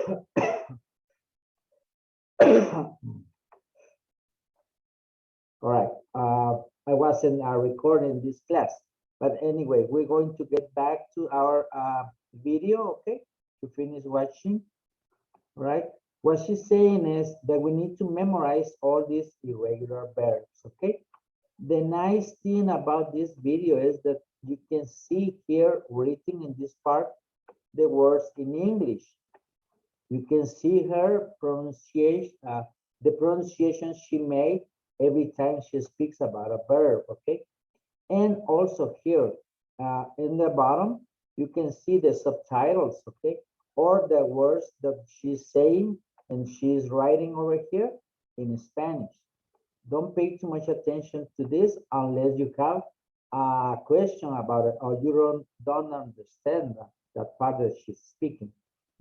All right. I wasn't recording this class, but anyway, we're going to get back to our video, okay, to finish watching, right? What she's saying is that we need to memorize all these irregular verbs, okay? The nice thing about this video is that you can see here written in this part the words in English. You can see her pronunciation, the pronunciation she made every time she speaks about a verb, okay? And also here in the bottom, you can see the subtitles, okay? Or the words that she's saying and she's writing over here in Spanish. Don't pay too much attention to this unless you have a question about it or you don't understand that part that she's speaking,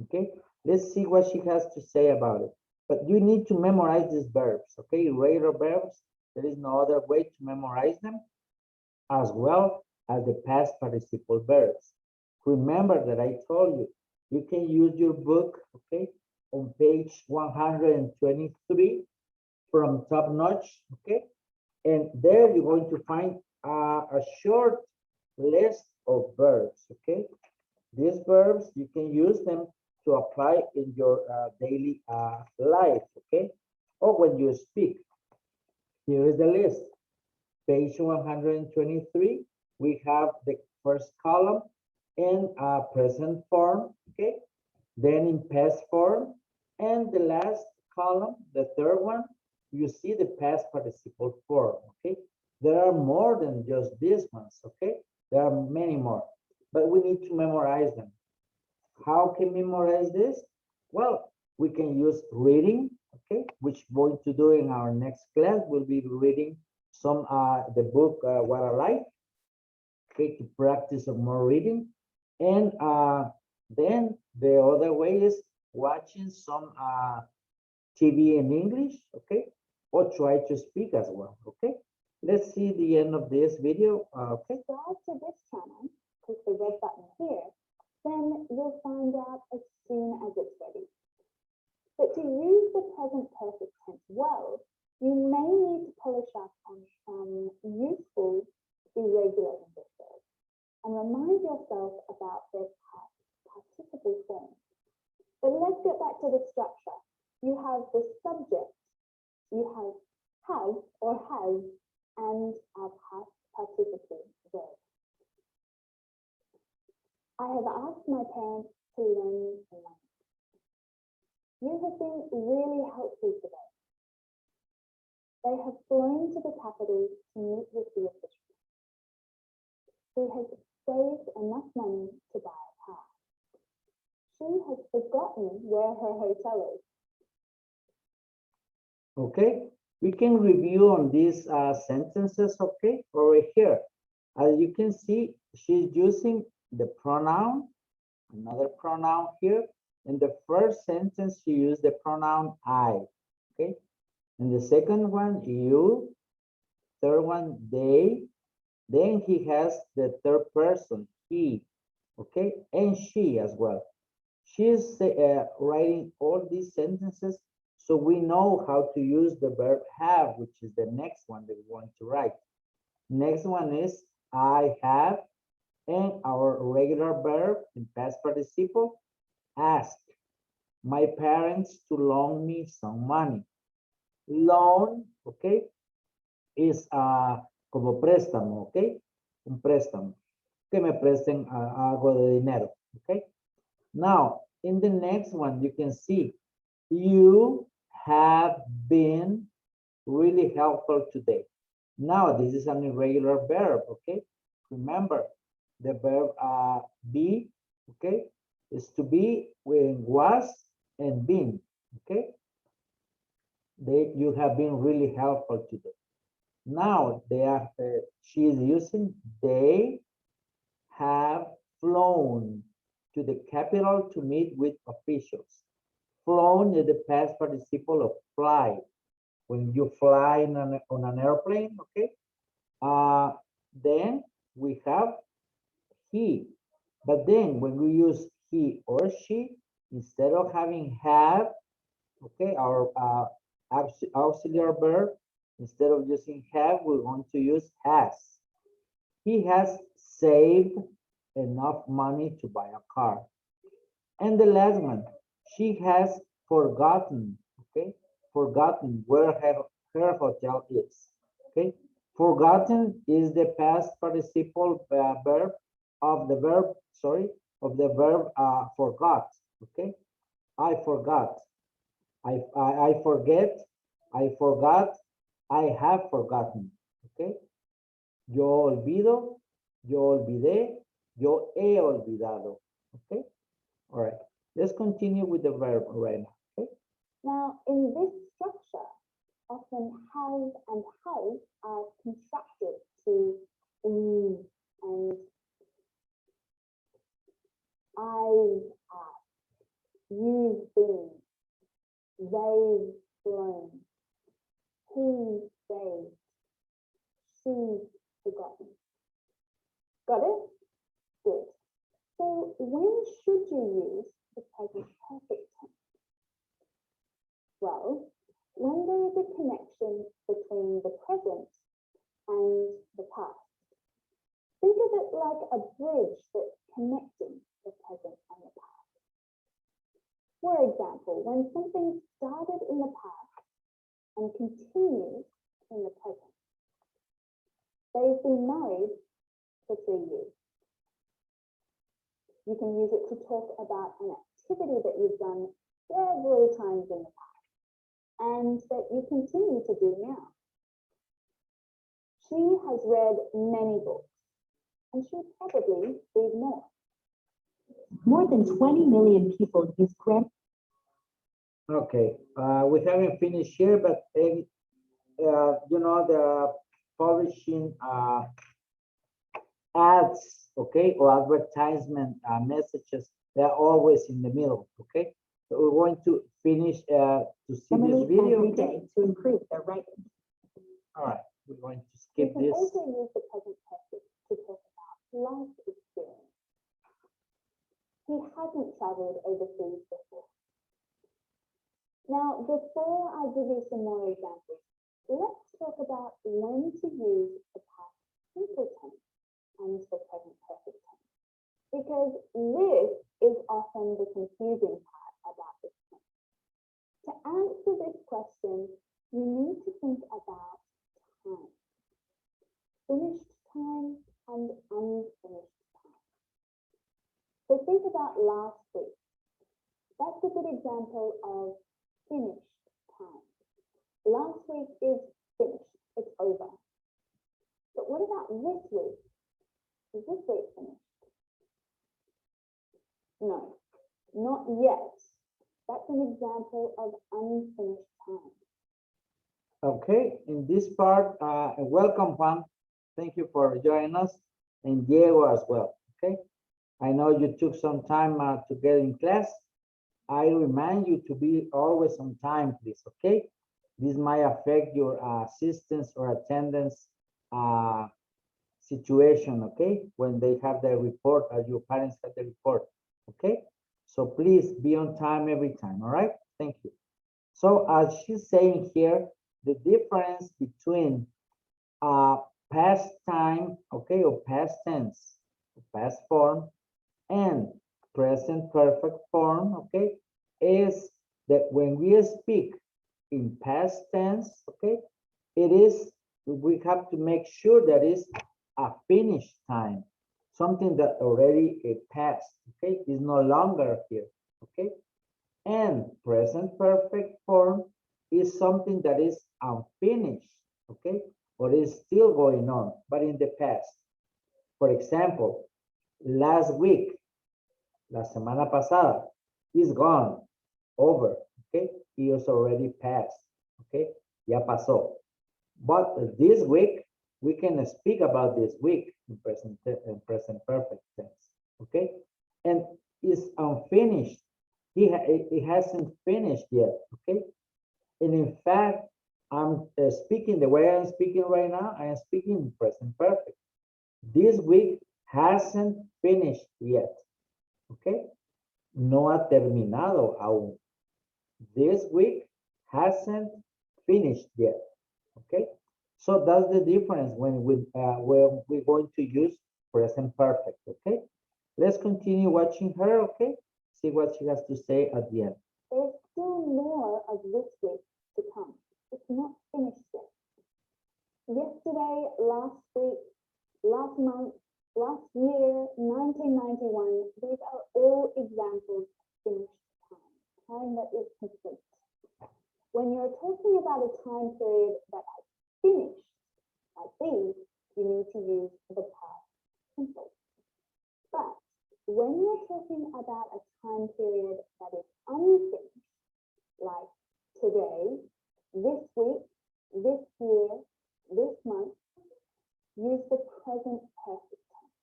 okay? Let's see what she has to say about it. But you need to memorize these verbs, okay? Irregular verbs, there is no other way to memorize them, as well as the past participle verbs. Remember that I told you, you can use your book, okay, on page 123 from top notch, okay? And there you're going to find a short list of verbs, okay? These verbs, you can use them to apply in your daily life, okay? Or when you speak. Here is the list. Page 123, we have the first column in present form, okay? Then in past form, and the last column, the third one, you see the past participle form, okay? There are more than just these ones, okay? There are many more, but we need to memorize them. How can we memorize this? Well, we can use reading, okay? Which we're going to do in our next class. We'll be reading some the book What a Life, okay, to practice some more reading. And then the other way is watching some TV in English, okay, or try to speak as well, okay. Let's see the end of this video, okay. Subscribe to this channel, click the red button here, then you'll find out as soon as it's ready. But to use the present perfect tense well, you may need to polish up on some useful irregular English verbs and remind yourself about their past participle forms. But let's get back to the structure. You have the subject, you have or has, and our past participle verb. I have asked my parents to lend me money. You have been really helpful today. They have flown to the capital to meet with the officials. She has saved enough money to buy a car. She has forgotten where her hotel is. Okay, we can review on these sentences, okay, over here. As you can see, she's using the pronoun, another pronoun here. In the first sentence, she used the pronoun I, okay? In the second one, you. Third one, they. Then he has the third person, he, okay? And she as well. She's writing all these sentences so we know how to use the verb have, which is the next one that we want to write. Next one is I have, and our regular verb in past participle, ask my parents to loan me some money. Loan, okay, is como préstamo, okay, un préstamo, que me presten algo de dinero, okay. Now, in the next one, you can see you have been really helpful today. Now, this is an irregular verb, okay? Remember, the verb be, okay, is to be when was and been, okay? You have been really helpful today. Now, she is using they have flown to the capital to meet with officials. Flown is the past participle of fly. When you fly on an airplane, okay? Then we have he. But then when we use he or she, Instead of having have, okay, our auxiliary verb, instead of using have, we're going to use has. He has saved enough money to buy a car. And the last one, she has forgotten, okay, forgotten where her hotel is, okay. Forgotten is the past participle verb of the verb, sorry, of the verb forgot, okay. I forgot, I forget, I forgot, I have forgotten, okay. Yo olvido, yo olvidé, yo he olvidado, okay. All right, let's continue with the verb right now, okay. Now, in this structure, often has and has are contracted to and I've you've been, they've flown, he saved, she's forgotten. Got it? Good. So when should you use the present perfect tense? Well, when there is a connection between the present and the past. Think of it like a bridge that's connecting the present and the past. For example, when something started in the past and continues in the present. They've been married for 3 years. You can use it to talk about an activity that you've done several times in the past and that you continue to do now. She has read many books and she'll probably read more. More than 20 million people use Cram. Okay, we haven't finished here, but you know, the publishing ads, okay, or advertisement messages, they're always in the middle, okay? So we're going to finish to see this video, every okay? day to improve their writing. All right, we're going to You skip can this. also use the present perfect to talk about life experience. He hasn't traveled overseas before. Now, before I give you some more examples, let's talk about when to use the past simple tense and the present perfect tense, because this is often the confusing part about this tense. To answer this question, you need to think about time. Finished time and unfinished time. So think about last week. That's a good example of finished time. Last week is finished, it's over. But what about this week? Is this week finished? No, not yet. That's an example of unfinished time. Okay, in this part, welcome, Juan. Thank you for joining us, and Diego as well, okay? I know you took some time to get in class. I remind you to be always on time, please, okay? This might affect your assistance or attendance situation, okay? When they have their report, or your parents have the report, okay? So please be on time every time, all right? Thank you. So as she's saying here, the difference between past time, okay, or past tense, past form, and present perfect form, okay, is that when we speak in past tense, okay, it is, we have to make sure that is a finished time, something that already passed, okay, is no longer here, okay. And present perfect form is something that is unfinished, okay, or is still going on, but in the past. For example, last week, la semana pasada, is gone, over, okay, it is already passed, okay, ya pasó. But this week, we can speak about this week in present perfect tense, okay, and is unfinished. It hasn't finished yet, okay? And in fact, I'm speaking the way I'm speaking right now, I am speaking in present perfect. This week hasn't finished yet, okay? no ha terminado aún. This week hasn't finished yet. Okay, so that's the difference when we're going to use present perfect. Okay, let's continue watching her. Okay, see what she has to say at the end. There's still more of this week to come. It's not finished yet. Yesterday, last week, last month, last year, 1991, these are all examples of finished time, time that is complete. When you're talking about a time period that has finished, like these, you need to use the past simple. But when you're talking about a time period that is unfinished, like today, this week, this year, this month, use the present perfect tense.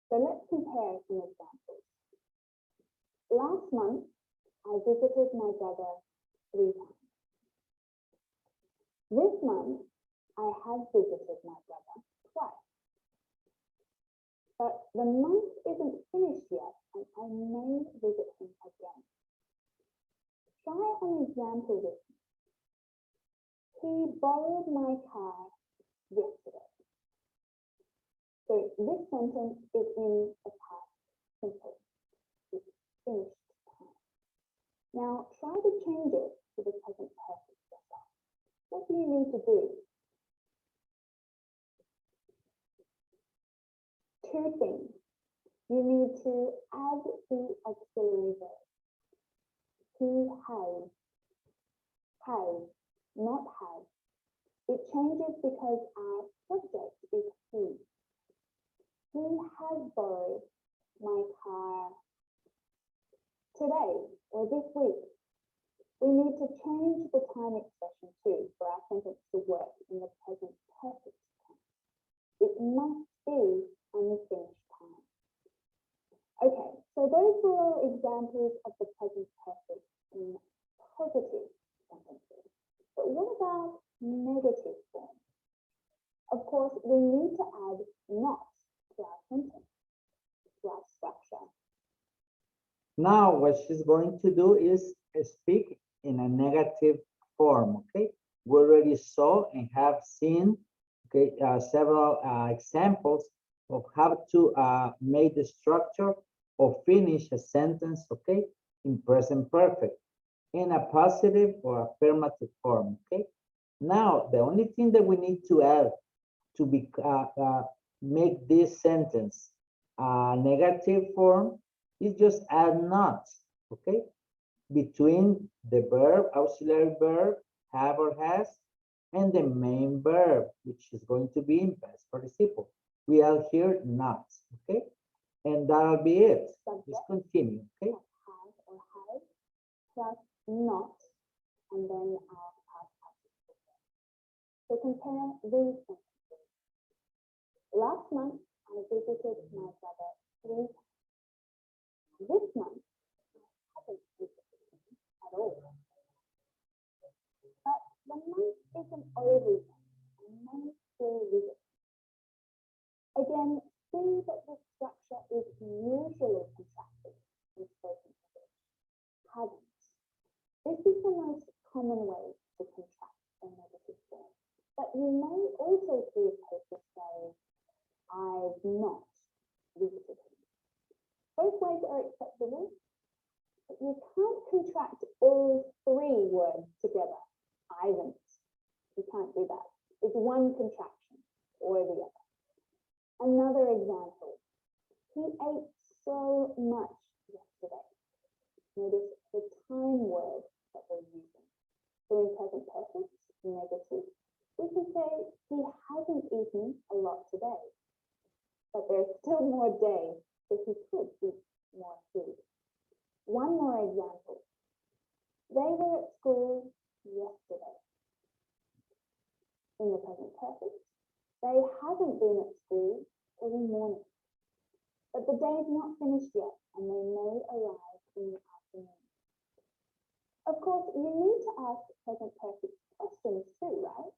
So let's compare some examples. Last month, I visited my brother 3 times. This month, I have visited my brother twice. But the month isn't finished yet, and I may visit him again. Try an example with me. He borrowed my car yesterday. So this sentence is in the past simple. It's finished time. Now try to change it to the present perfect yourself. What do you need to do? 2 things. You need to add the auxiliary verb. He has, not has. It changes because our subject is he. He has borrowed my car today or this week. We need to change the time expression too for our sentence to work in the present perfect tense. It must be unfinished time. Okay, so those were all examples of the present perfect in positive sentences. But what about negative form? Of course, we need to add not to our sentence, to our structure. Now, what she's going to do is speak in a negative form. Okay, we already saw and have seen several examples of how to make the structure or finish a sentence. Okay, in present perfect in a positive or affirmative form. Okay, now the only thing that we need to add to make this sentence negative form is just add not. Okay, between the verb, auxiliary verb, have or has, and the main verb, which is going to be in past participle. We have here not. Okay, and that'll be it. Just continue. Okay, Has or has plus not, and then our past participle. So compare these sentences. Last month, I visited my brother 3 times. This month, I haven't visited him at all. But the month isn't over yet. I may still visit. Again, see that the structure is usually contracted in spoken English. Haven't. This is the most common way to contract a negative form. But you may also see a paper say, I've not visited him. Both ways are acceptable, but you can't contract all 3 words together. I haven't. You can't do that. It's one contraction or the other. Another example. He ate so much yesterday. Notice the time word that we're using. So in present perfect, negative, we can say he hasn't eaten a lot today. But there's still more day, so he could eat more food. One more example. They were at school yesterday. In the present perfect, they haven't been at school all morning. But the day is not finished yet, and they may arrive in the afternoon. Of course, you need to ask present perfect questions too, right?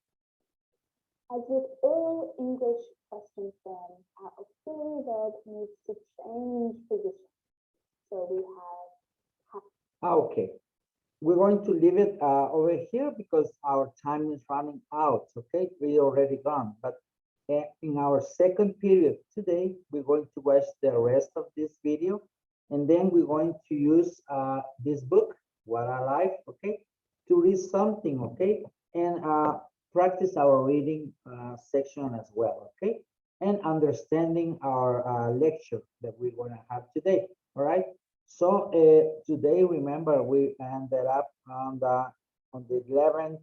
As with all English question forms, our auxiliary verb needs to change position. So we have Okay. We're going to leave it over here because our time is running out. Okay, we already gone. But in our second period today, we're going to watch the rest of this video, and then we're going to use this book, What a Life, okay, to read something, okay, and practice our reading section as well, okay, and understanding our lecture that we're going to have today. All right. So today, remember, we ended up on the 11th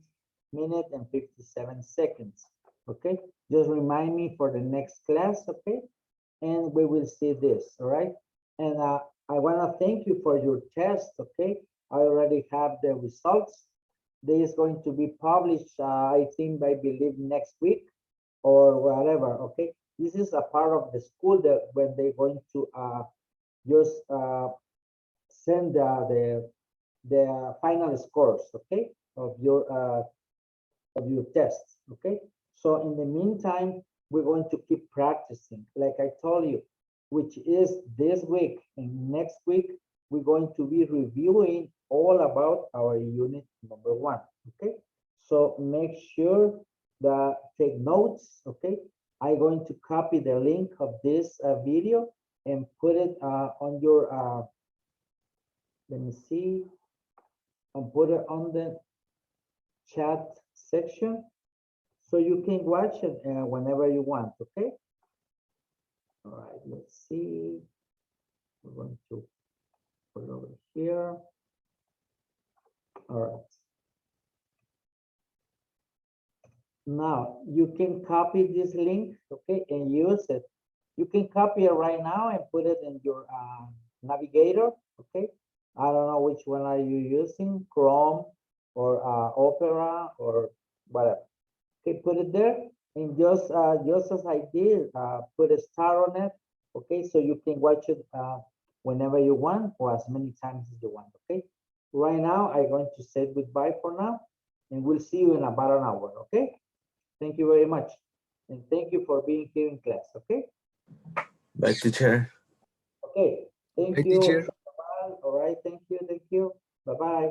minute and 57 seconds. Okay, just remind me for the next class. Okay, and we will see this. All right, and I want to thank you for your test. Okay, I already have the results. They is going to be published, I think, I believe next week or whatever. Okay, this is a part of the school that when they're going to just send the final scores, okay, of your tests, okay. So in the meantime, we're going to keep practicing, like I told you, which is this week and next week, we're going to be reviewing all about our unit number 1, okay. So make sure that take notes, okay. I'm going to copy the link of this video and put it on your let me see, and put it on the chat section so you can watch it whenever you want, okay? All right, let's see. We're going to put it over here. All right. Now you can copy this link, okay, and use it. You can copy it right now and put it in your navigator, okay? I don't know which one are you using, Chrome or Opera or whatever. Okay, put it there and just as I did, put a star on it, okay? So you can watch it whenever you want or as many times as you want, okay? Right now, I'm going to say goodbye for now and we'll see you in about an hour, okay? Thank you very much. And thank you for being here in class, okay? Bye, teacher. Okay, thank Bye, you. teacher. All right, thank you, thank you. Bye-bye.